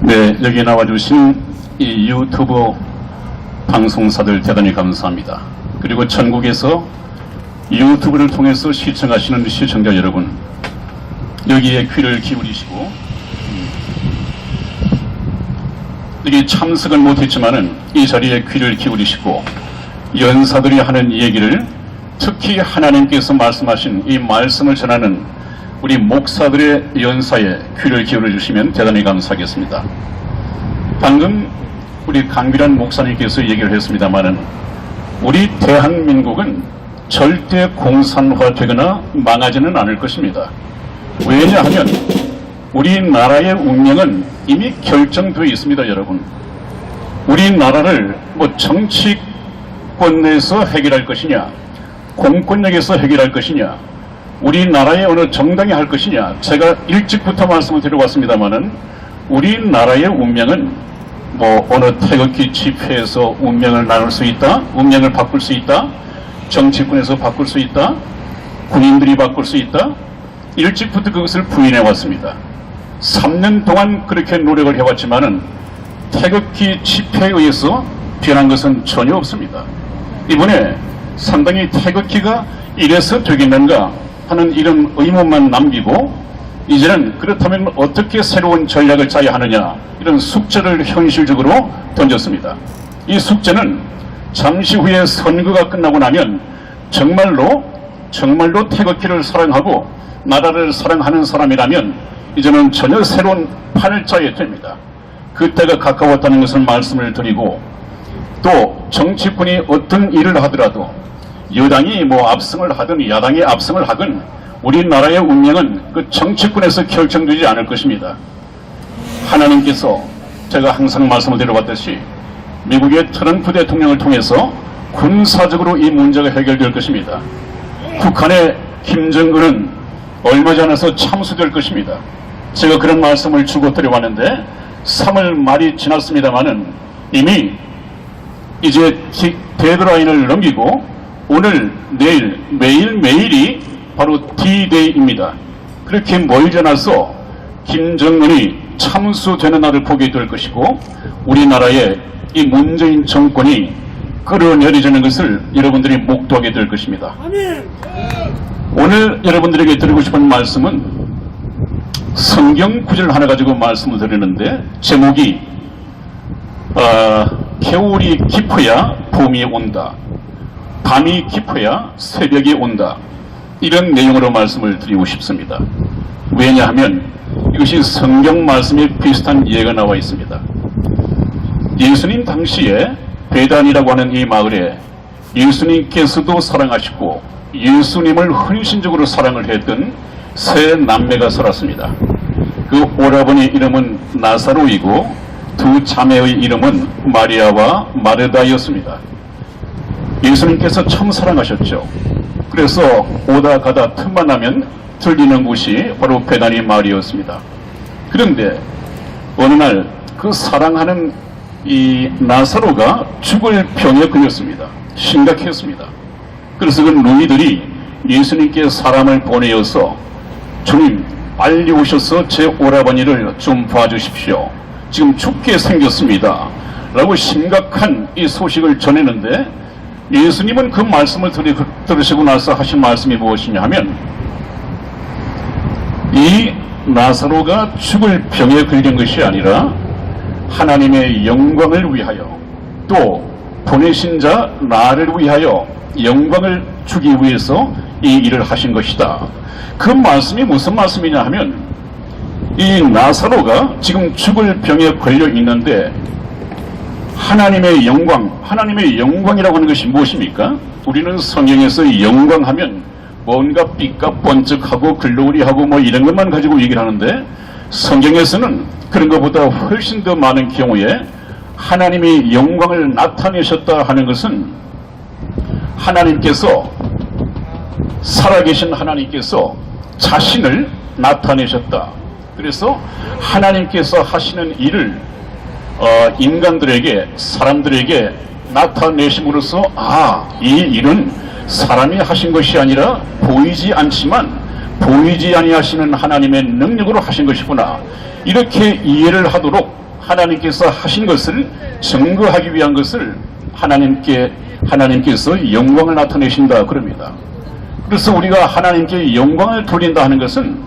네, 여기 나와주신 이 유튜브 방송사들 대단히 감사합니다. 그리고 전국에서 유튜브를 통해서 시청하시는 시청자 여러분, 여기에 귀를 기울이시고, 여기 참석은 못했지만은 이 자리에 귀를 기울이시고 연사들이 하는 얘기를, 특히 하나님께서 말씀하신 이 말씀을 전하는 우리 목사들의 연사에 귀를 기울여 주시면 대단히 감사하겠습니다. 방금 우리 강비란 목사님께서 얘기를 했습니다마는 우리 대한민국은 절대 공산화되거나 망하지는 않을 것입니다. 왜냐하면 우리나라의 운명은 이미 결정되어 있습니다, 여러분. 우리나라를 정치권 내에서 해결할 것이냐, 공권력에서 해결할 것이냐, 우리나라의 어느 정당이 할 것이냐, 제가 일찍부터 말씀을 드려왔습니다마는 우리나라의 운명은 어느 태극기 집회에서 운명을 나눌 수 있다, 운명을 바꿀 수 있다, 정치권에서 바꿀 수 있다, 군인들이 바꿀 수 있다, 일찍부터 그것을 부인해 왔습니다. 3년 동안 그렇게 노력을 해왔지만은 태극기 집회에 의해서 변한 것은 전혀 없습니다. 이번에 상당히 태극기가 이래서 되겠는가 하는 이런 의문만 남기고, 이제는 그렇다면 어떻게 새로운 전략을 짜야 하느냐, 이런 숙제를 현실적으로 던졌습니다. 이 숙제는 잠시 후에 선거가 끝나고 나면 정말로 태극기를 사랑하고 나라를 사랑하는 사람이라면 이제는 전혀 새로운 판을 짜야 됩니다. 그때가 가까웠다는 것을 말씀을 드리고, 또 정치권이 어떤 일을 하더라도 여당이 압승을 하든 야당이 압승을 하든 우리나라의 운명은 그 정치권에서 결정되지 않을 것입니다. 하나님께서 제가 항상 말씀을 드려봤듯이 미국의 트럼프 대통령을 통해서 군사적으로 이 문제가 해결될 것입니다. 북한의 김정은은 얼마 전에서 참수될 것입니다. 제가 그런 말씀을 주고 드려왔는데 3월 말이 지났습니다마는 이미 이제 데드라인을 넘기고 오늘, 내일, 매일매일이 바로 D-Day입니다. 그렇게 멀지 않아서 김정은이 참수되는 날을 보게 될 것이고, 우리나라의 이 문재인 정권이 끌어내리자는 것을 여러분들이 목도하게 될 것입니다. 오늘 여러분들에게 드리고 싶은 말씀은 성경 구절 하나 가지고 말씀을 드리는데, 제목이 겨울이 깊어야 봄이 온다, 밤이 깊어야 새벽이 온다, 이런 내용으로 말씀을 드리고 싶습니다. 왜냐하면 이것이 성경 말씀에 비슷한 예가 나와 있습니다. 예수님 당시에 베단이라고 하는 이 마을에 예수님께서도 사랑하시고 예수님을 헌신적으로 사랑을 했던 세 남매가 살았습니다. 그 오라버니 이름은 나사로이고 두 자매의 이름은 마리아와 마르다였습니다. 예수님께서 참 사랑하셨죠. 그래서 오다 가다 틈만 나면 들리는 곳이 바로 베다니 마을이었습니다. 그런데 어느 날 그 사랑하는 이 나사로가 죽을 병에 걸렸습니다. 심각했습니다. 그래서 그 누이들이 예수님께 사람을 보내어서 주님 빨리 오셔서 제 오라버니를 좀 봐주십시오. 지금 죽게 생겼습니다. 라고 심각한 이 소식을 전했는데, 예수님은 그 말씀을 들으시고 나서 하신 말씀이 무엇이냐 하면, 이 나사로가 죽을 병에 걸린 것이 아니라 하나님의 영광을 위하여, 또 보내신 자 나를 위하여 영광을 주기 위해서 이 일을 하신 것이다. 그 말씀이 무슨 말씀이냐 하면, 이 나사로가 지금 죽을 병에 걸려 있는데 하나님의 영광이라고 하는 것이 무엇입니까? 우리는 성경에서 영광하면 뭔가 빛과 번쩍하고 글로리하고 이런 것만 가지고 얘기를 하는데, 성경에서는 그런 것보다 훨씬 더 많은 경우에 하나님이 영광을 나타내셨다 하는 것은 하나님께서, 살아계신 하나님께서 자신을 나타내셨다. 그래서 하나님께서 하시는 일을 인간들에게, 사람들에게 나타내심으로써 이 일은 사람이 하신 것이 아니라 보이지 않지만 보이지 아니하시는 하나님의 능력으로 하신 것이구나, 이렇게 이해를 하도록 하나님께서 하신 것을 증거하기 위한 것을 하나님께서 영광을 나타내신다 그럽니다. 그래서 우리가 하나님께 영광을 돌린다 하는 것은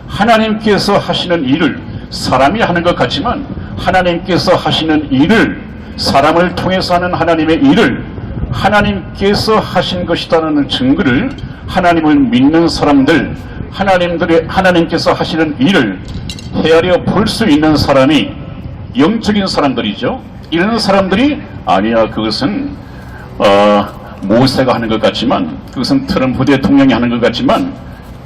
하나님께서 하시는 일을 사람이 하는 것 같지만 하나님께서 하시는 일을 사람을 통해서 하는 하나님의 일을 하나님께서 하신 것이라는 증거를 하나님을 믿는 사람들, 하나님께서 하시는 일을 헤아려 볼 수 있는 사람이 영적인 사람들이죠. 이런 사람들이 아니야, 그것은 모세가 하는 것 같지만, 그것은 트럼프 대통령이 하는 것 같지만,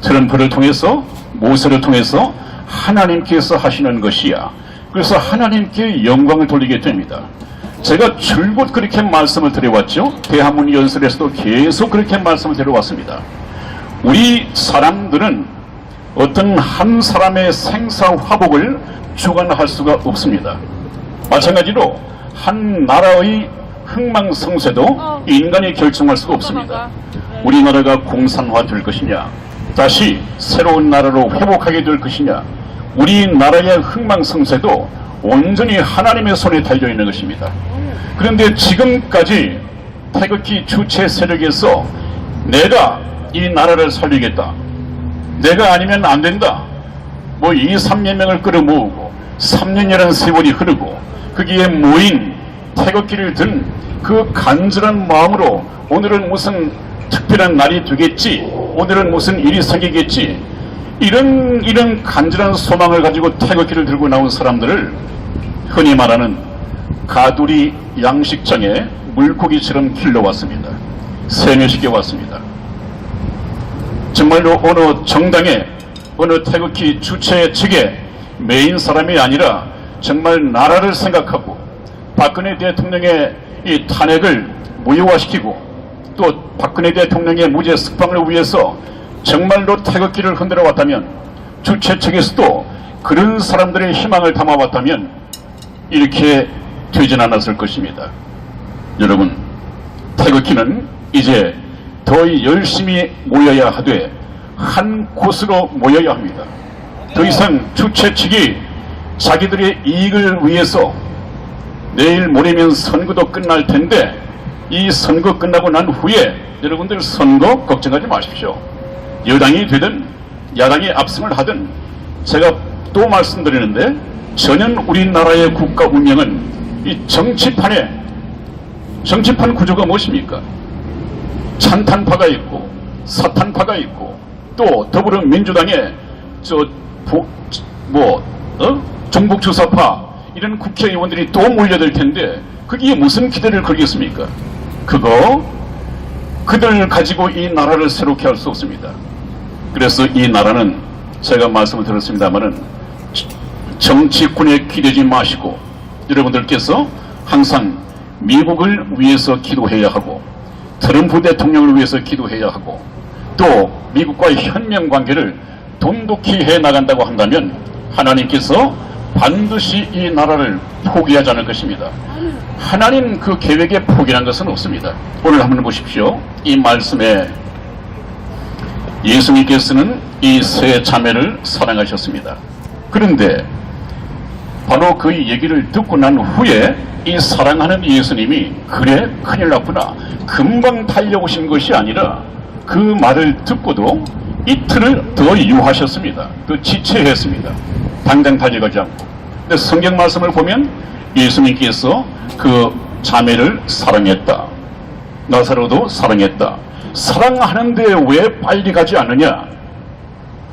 트럼프를 통해서, 모세를 통해서 하나님께서 하시는 것이야. 그래서 하나님께 영광을 돌리게 됩니다. 제가 줄곧 그렇게 말씀을 드려왔죠. 대한문 연설에서도 계속 그렇게 말씀을 드려왔습니다. 우리 사람들은 어떤 한 사람의 생사화복을 주관할 수가 없습니다. 마찬가지로 한 나라의 흥망성쇠도 인간이 결정할 수가 없습니다. 우리나라가 공산화될 것이냐, 다시 새로운 나라로 회복하게 될 것이냐, 우리나라의 흥망성쇠도 온전히 하나님의 손에 달려있는 것입니다. 그런데 지금까지 태극기 주체 세력에서 내가 이 나라를 살리겠다, 내가 아니면 안 된다, 뭐 2, 3여 명을 끌어모으고 3년이라는 세월이 흐르고 거기에 모인 태극기를 든 그 간절한 마음으로 오늘은 무슨 특별한 날이 되겠지, 오늘은 무슨 일이 생기겠지, 이런 간절한 소망을 가지고 태극기를 들고 나온 사람들을 흔히 말하는 가두리 양식장에 물고기처럼 길러왔습니다. 세뇌시켜왔습니다. 정말로 어느 정당의 어느 태극기 주체 측의 메인 사람이 아니라 정말 나라를 생각하고 박근혜 대통령의 이 탄핵을 무효화시키고 또 박근혜 대통령의 무죄 석방을 위해서 정말로 태극기를 흔들어 왔다면, 주체 측에서도 그런 사람들의 희망을 담아왔다면 이렇게 되진 않았을 것입니다. 여러분, 태극기는 이제 더 열심히 모여야 하되 한 곳으로 모여야 합니다. 더 이상 주체 측이 자기들의 이익을 위해서, 내일 모레면 선거도 끝날 텐데 이 선거 끝나고 난 후에 여러분들 선거 걱정하지 마십시오. 여당이 되든 야당이 압승을 하든, 제가 또 말씀드리는데 전혀 우리나라의 국가 운영은 이 정치판 구조가 무엇입니까? 찬탄파가 있고 사탄파가 있고 또 더불어민주당의 종북주사파 이런 국회의원들이 또 몰려들 텐데 거기에 무슨 기대를 걸겠습니까? 그들 가지고 이 나라를 새롭게 할 수 없습니다. 그래서 이 나라는 제가 말씀을 드렸습니다마는 정치권에 기대지 마시고 여러분들께서 항상 미국을 위해서 기도해야 하고 트럼프 대통령을 위해서 기도해야 하고 또 미국과의 현면 관계를 돈독히 해나간다고 한다면 하나님께서 반드시 이 나라를 포기하지 않을 것입니다. 하나님 그 계획에 포기한 것은 없습니다. 오늘 한번 보십시오. 이 말씀에 예수님께서는 이 세 자매를 사랑하셨습니다. 그런데 바로 그 얘기를 듣고 난 후에 이 사랑하는 예수님이 그래 큰일 났구나, 금방 달려오신 것이 아니라 그 말을 듣고도 이틀을 더 유하셨습니다. 더 지체했습니다. 당장 달려가지 않고. 근데 성경 말씀을 보면 예수님께서 그 자매를 사랑했다, 나사로도 사랑했다. 사랑하는데 왜 빨리 가지 않느냐?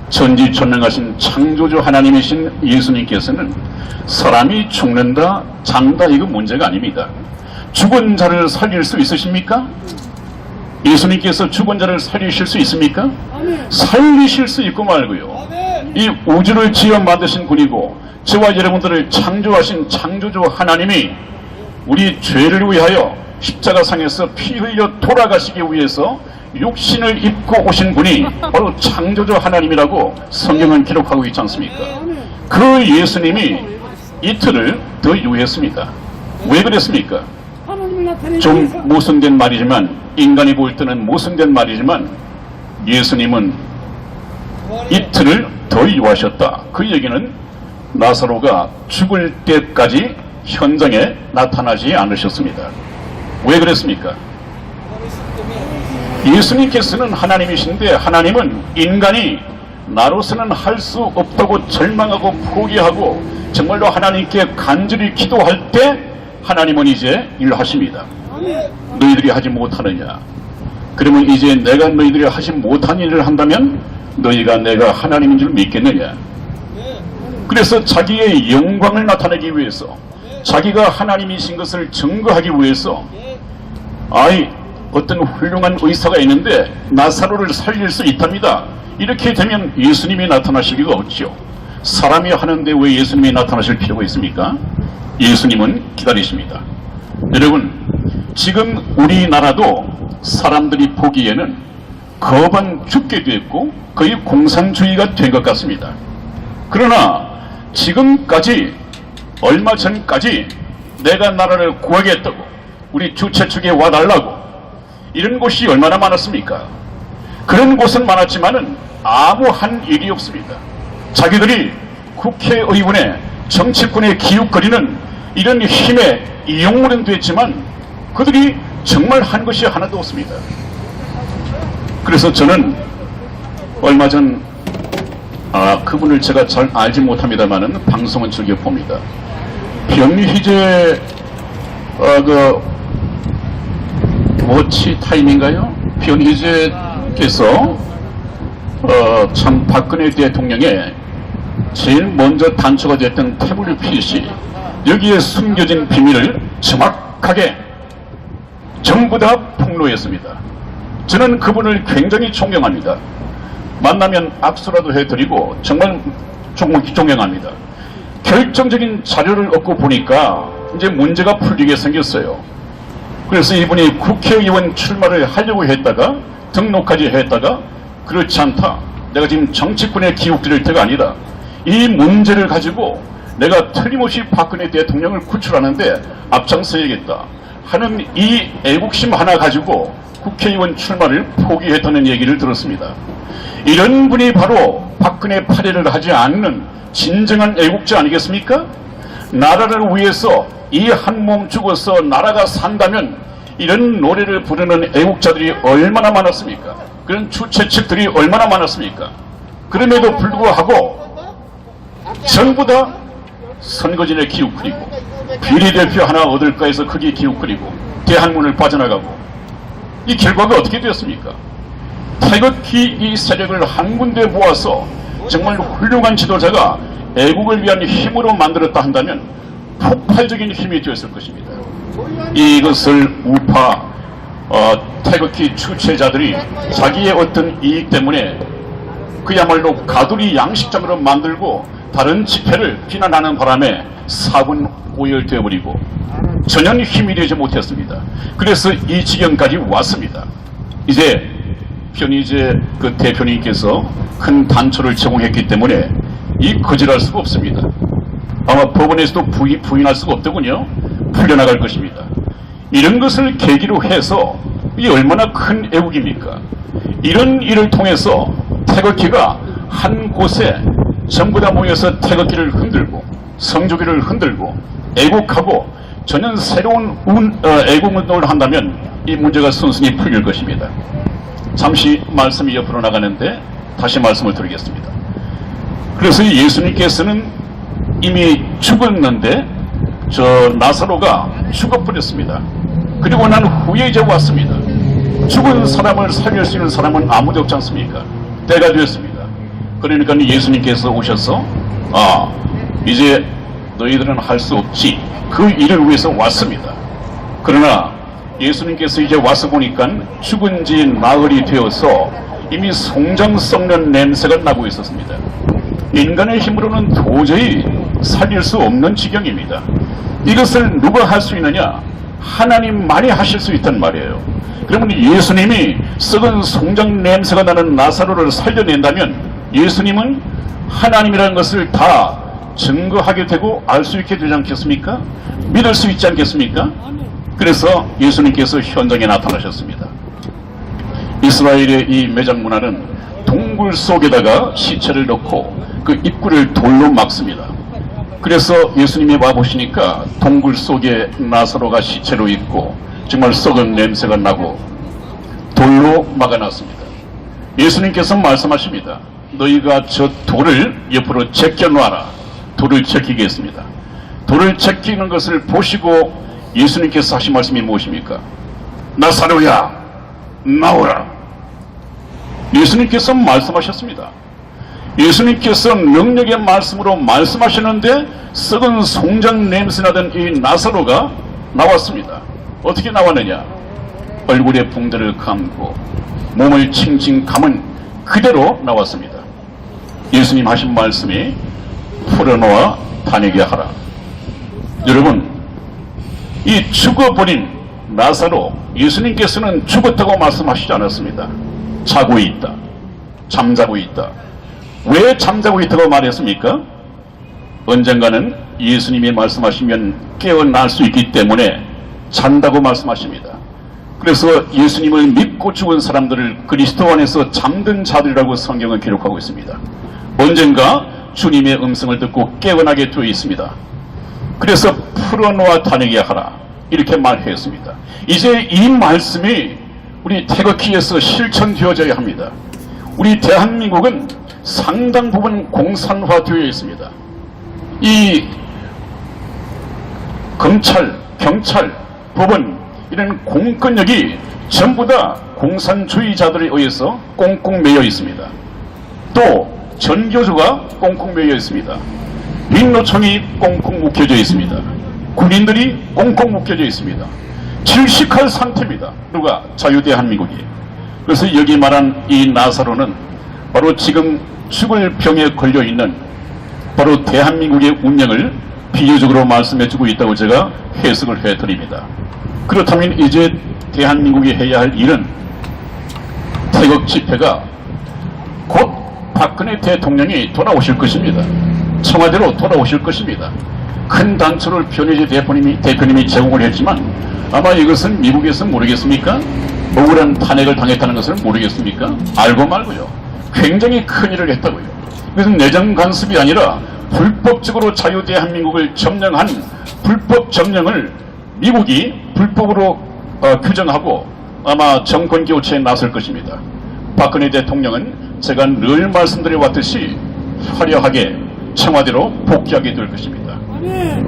전지전능하신 창조주 하나님이신 예수님께서는 사람이 죽는다 장다 이거 문제가 아닙니다. 죽은 자를 살릴 수 있으십니까? 예수님께서 죽은 자를 살리실 수 있습니까? 살리실 수 있고 말고요. 이 우주를 지어 만드신 분이고 저와 여러분들을 창조하신 창조주 하나님이 우리 죄를 위하여 십자가상에서 피 흘려 돌아가시기 위해서 육신을 입고 오신 분이 바로 창조주 하나님이라고 성경은 기록하고 있지 않습니까? 그 예수님이 이틀을 더 유했습니다. 왜 그랬습니까? 좀 모순된 말이지만, 인간이 볼 때는 모순된 말이지만 예수님은 이틀을 더 유하셨다. 그 얘기는 나사로가 죽을 때까지 현장에 나타나지 않으셨습니다. 왜 그랬습니까? 예수님께서는 하나님이신데 하나님은 인간이 나로서는 할 수 없다고 절망하고 포기하고 정말로 하나님께 간절히 기도할 때 하나님은 이제 일하십니다. 너희들이 하지 못하느냐? 그러면 이제 내가 너희들이 하지 못한 일을 한다면 너희가 내가 하나님인 줄 믿겠느냐? 그래서 자기의 영광을 나타내기 위해서 자기가 하나님이신 것을 증거하기 위해서 어떤 훌륭한 의사가 있는데 나사로를 살릴 수 있답니다. 이렇게 되면 예수님이 나타나실 리가 없죠. 사람이 하는데 왜 예수님이 나타나실 필요가 있습니까? 예수님은 기다리십니다. 여러분, 지금 우리나라도 사람들이 보기에는 거반 죽게 됐고 거의 공산주의가 된 것 같습니다. 그러나 지금까지 얼마 전까지 내가 나라를 구하겠다고 우리 주최 측에 와달라고 이런 곳이 얼마나 많았습니까? 그런 곳은 많았지만은 아무 한 일이 없습니다. 자기들이 국회의원의 정치권에 기웃거리는 이런 힘의 이용물은 됐지만 그들이 정말 한 것이 하나도 없습니다. 그래서 저는 얼마 전 그분을 제가 잘 알지 못합니다만은 방송은 즐겨 봅니다. 변희재 워치 타임인가요? 변희재께서 참 박근혜 대통령의 제일 먼저 단초가 됐던 태블릿 PC 여기에 숨겨진 비밀을 정확하게 전부 다 폭로했습니다. 저는 그분을 굉장히 존경합니다. 만나면 악수라도 해드리고 정말 존경합니다. 결정적인 자료를 얻고 보니까 이제 문제가 풀리게 생겼어요. 그래서 이분이 국회의원 출마를 하려고 했다가 등록까지 했다가 그렇지 않다. 내가 지금 정치권에 기웃거릴 때가 아니다. 이 문제를 가지고 내가 틀림없이 박근혜 대통령을 구출하는데 앞장서야겠다 하는 이 애국심 하나 가지고 국회의원 출마를 포기했다는 얘기를 들었습니다. 이런 분이 바로 박근혜 파례를 하지 않는 진정한 애국자 아니겠습니까? 나라를 위해서 이 한 몸 죽어서 나라가 산다면 이런 노래를 부르는 애국자들이 얼마나 많았습니까? 그런 주최 측들이 얼마나 많았습니까? 그럼에도 불구하고 전부 다 선거진에 기웃거리고 비례대표 하나 얻을까 해서 크게 기웃거리고 대한문을 빠져나가고 이 결과가 어떻게 되었습니까? 태극기 이 세력을 한 군데 모아서 정말 훌륭한 지도자가 애국을 위한 힘으로 만들었다 한다면 폭발적인 힘이 되었을 것입니다. 이것을 우파 태극기 주체자들이 자기의 어떤 이익 때문에 그야말로 가두리 양식장으로 만들고 다른 집회를 비난하는 바람에 사분 오열되어버리고 전혀 힘이 되지 못했습니다. 그래서 이 지경까지 왔습니다. 이제 변희재 그 대표님께서 큰 단초를 제공했기 때문에 이 거절할 수가 없습니다. 아마 법원에서도 부인할 수가 없더군요. 풀려나갈 것입니다. 이런 것을 계기로 해서 이 얼마나 큰 애국입니까? 이런 일을 통해서 태극기가 한 곳에 전부 다 모여서 태극기를 흔들고 성조기를 흔들고 애국하고 전혀 새로운 애국운동을 한다면 이 문제가 순순히 풀릴 것입니다. 잠시 말씀이 옆으로 나가는데 다시 말씀을 드리겠습니다. 그래서 예수님께서는 이미 죽었는데 나사로가 죽어버렸습니다. 그리고 난 후에 이제 왔습니다. 죽은 사람을 살릴 수 있는 사람은 아무도 없지 않습니까? 때가 되었습니다. 그러니까 예수님께서 오셔서 이제 너희들은 할 수 없지. 그 일을 위해서 왔습니다. 그러나 예수님께서 이제 와서 보니까 죽은 지 나흘이 되어서 이미 송장 썩는 냄새가 나고 있었습니다. 인간의 힘으로는 도저히 살릴 수 없는 지경입니다. 이것을 누가 할 수 있느냐? 하나님만이 하실 수 있단 말이에요. 그러면 예수님이 썩은 송장 냄새가 나는 나사로를 살려낸다면 예수님은 하나님이라는 것을 다 증거하게 되고 알 수 있게 되지 않겠습니까? 믿을 수 있지 않겠습니까? 그래서 예수님께서 현장에 나타나셨습니다. 이스라엘의 이 매장 문화는 동굴 속에다가 시체를 넣고 그 입구를 돌로 막습니다. 그래서 예수님이 와보시니까 동굴 속에 나사로가 시체로 있고 정말 썩은 냄새가 나고 돌로 막아놨습니다. 예수님께서 말씀하십니다. 너희가 저 돌을 옆으로 제껴놔라. 돌을 제끼겠습니다. 돌을 제끼는 것을 보시고 예수님께서 하신 말씀이 무엇입니까? 나사로야, 나오라. 예수님께서 말씀하셨습니다. 예수님께서 명령의 말씀으로 말씀하셨는데 썩은 송장 냄새나던 이 나사로가 나왔습니다. 어떻게 나왔느냐? 얼굴에 붕대를 감고 몸을 칭칭 감은 그대로 나왔습니다. 예수님 하신 말씀이 풀어놓아 다니게 하라. 여러분, 이 죽어버린 나사로, 예수님께서는 죽었다고 말씀하시지 않았습니다. 자고 있다, 잠자고 있다. 왜 잠자고 있다고 말했습니까? 언젠가는 예수님이 말씀하시면 깨어날 수 있기 때문에 잔다고 말씀하십니다. 그래서 예수님을 믿고 죽은 사람들을 그리스도 안에서 잠든 자들이라고 성경은 기록하고 있습니다. 언젠가 주님의 음성을 듣고 깨어나게 되어 있습니다. 그래서 풀어놓아 다니게 하라, 이렇게 말했습니다. 이제 이 말씀이 우리 태극기에서 실천되어져야 합니다. 우리 대한민국은 상당 부분 공산화되어 있습니다. 이 검찰, 경찰, 법원, 이런 공권력이 전부 다 공산주의자들에 의해서 꽁꽁 매여 있습니다. 또 전교조가 꽁꽁 매여 있습니다. 민노총이 꽁꽁 묶여져 있습니다. 군인들이 꽁꽁 묶여져 있습니다. 질식할 상태입니다. 누가? 자유대한민국이. 그래서 여기 말한 이 나사로는 바로 지금 죽을 병에 걸려있는 바로 대한민국의 운명을 비유적으로 말씀해주고 있다고 제가 해석을 해드립니다. 그렇다면 이제 대한민국이 해야 할 일은 태극 집회가 곧 박근혜 대통령이 돌아오실 것입니다. 청와대로 돌아오실 것입니다. 큰 단초를 변희재 대표님이 제공을 했지만 아마 이것은 미국에서 모르겠습니까? 억울한 탄핵을 당했다는 것을 모르겠습니까? 알고 말고요. 굉장히 큰 일을 했다고요. 이것은 내정 간섭이 아니라 불법적으로 자유대한민국을 점령한 불법 점령을 미국이 불법으로 규정하고 아마 정권 교체에 나설 것입니다. 박근혜 대통령은 제가 늘 말씀드려 왔듯이 화려하게 청와대로 복귀하게 될 것입니다.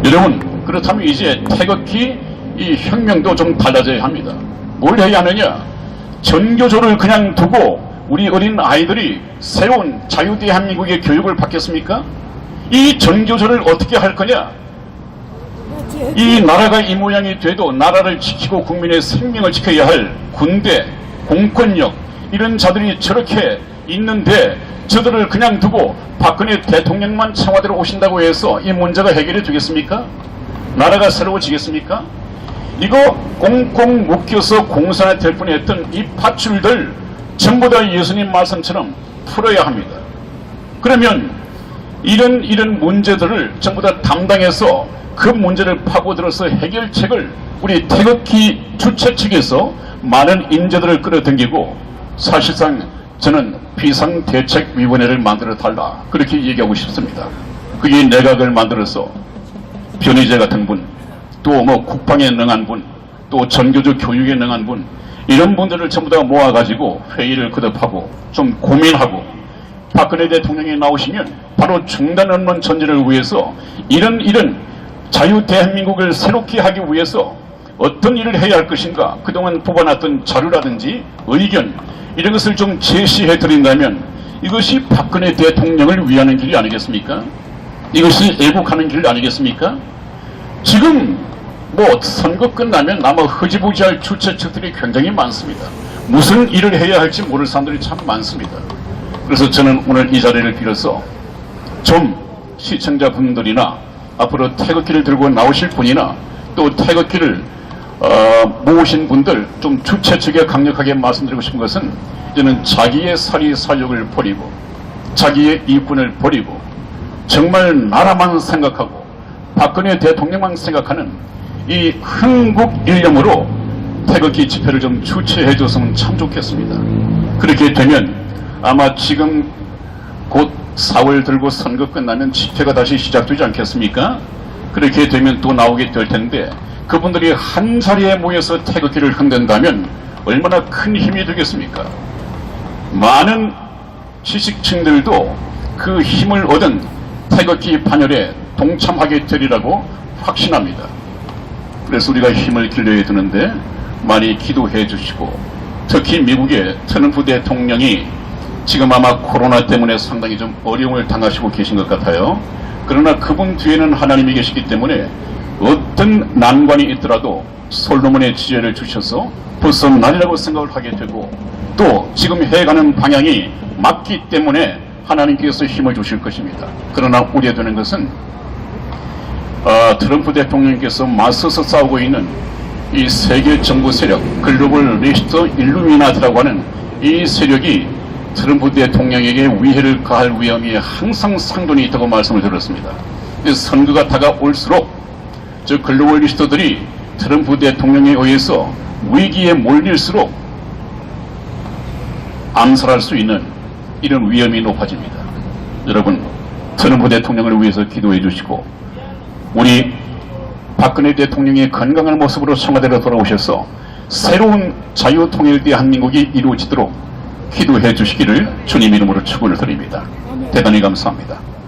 여러분, 그렇다면 이제 태극기 이 혁명도 좀 달라져야 합니다. 뭘 해야 하느냐? 전교조를 그냥 두고 우리 어린 아이들이 새로운 자유대한민국의 교육을 받겠습니까? 이 전교조를 어떻게 할 거냐? 이 나라가 이 모양이 돼도 나라를 지키고 국민의 생명을 지켜야 할 군대, 공권력, 이런 자들이 저렇게 있는데 저들을 그냥 두고 박근혜 대통령만 청와대로 오신다고 해서 이 문제가 해결이 되겠습니까? 나라가 새로워지겠습니까? 이거 꽁꽁 묶여서 공산화 될 뻔했던 이 밧줄들 전부 다 예수님 말씀처럼 풀어야 합니다. 그러면 이런 문제들을 전부 다 담당해서 그 문제를 파고들어서 해결책을 우리 태극기 주최 측에서 많은 인재들을 끌어당기고 사실상 저는 비상대책위원회를 만들어 달라, 그렇게 얘기하고 싶습니다. 그게 내각을 만들어서 변희재 같은 분, 또 뭐 국방에 능한 분, 또 전교조 교육에 능한 분, 이런 분들을 전부 다 모아가지고 회의를 거듭하고 좀 고민하고 박근혜 대통령이 나오시면 바로 중단 없는 전쟁을 위해서 이런 자유대한민국을 새롭게 하기 위해서 어떤 일을 해야 할 것인가, 그동안 뽑아놨던 자료라든지 의견, 이런 것을 좀 제시해 드린다면 이것이 박근혜 대통령을 위하는 길이 아니겠습니까? 이것이 애국하는 길 아니겠습니까? 지금 뭐 선거 끝나면 아마 흐지부지할 주최 측들이 굉장히 많습니다. 무슨 일을 해야 할지 모를 사람들이 참 많습니다. 그래서 저는 오늘 이 자리를 빌어서 좀 시청자분들이나 앞으로 태극기를 들고 나오실 분이나 또 태극기를 모으신 분들 좀 주최 측에 강력하게 말씀드리고 싶은 것은 이제는 자기의 사리사욕을 버리고 자기의 이권을 버리고 정말 나라만 생각하고 박근혜 대통령만 생각하는 이 흥국 일념으로 태극기 집회를 좀 주최해 줬으면 참 좋겠습니다. 그렇게 되면 아마 지금 곧 4월 들고 선거 끝나면 집회가 다시 시작되지 않겠습니까? 그렇게 되면 또 나오게 될 텐데 그분들이 한 자리에 모여서 태극기를 흔든다면 얼마나 큰 힘이 되겠습니까? 많은 지식층들도 그 힘을 얻은 태극기 반열에 동참하게 되리라고 확신합니다. 그래서 우리가 힘을 길러야 되는데 많이 기도해 주시고, 특히 미국의 트럼프 대통령이 지금 아마 코로나 때문에 상당히 좀 어려움을 당하시고 계신 것 같아요. 그러나 그분 뒤에는 하나님이 계시기 때문에 어떤 난관이 있더라도 솔로몬의 지혜를 주셔서 벗어나리라고 생각을 하게 되고, 또 지금 해가는 방향이 맞기 때문에 하나님께서 힘을 주실 것입니다. 그러나 우려되는 것은 트럼프 대통령께서 맞서서 싸우고 있는 이 세계 정부 세력, 글로벌 리스트 일루미나티라고 하는 이 세력이 트럼프 대통령에게 위해를 가할 위험이 항상 상존이 있다고 말씀을 드렸습니다. 선거가 다가올수록 저 글로벌 리스트들이 트럼프 대통령에 의해서 위기에 몰릴수록 암살할 수 있는 이런 위험이 높아집니다. 여러분, 트럼프 대통령을 위해서 기도해 주시고, 우리 박근혜 대통령의 건강한 모습으로 청와대로 돌아오셔서 새로운 자유통일 대한민국이 이루어지도록 기도해 주시기를 주님 이름으로 축원을 드립니다. 대단히 감사합니다.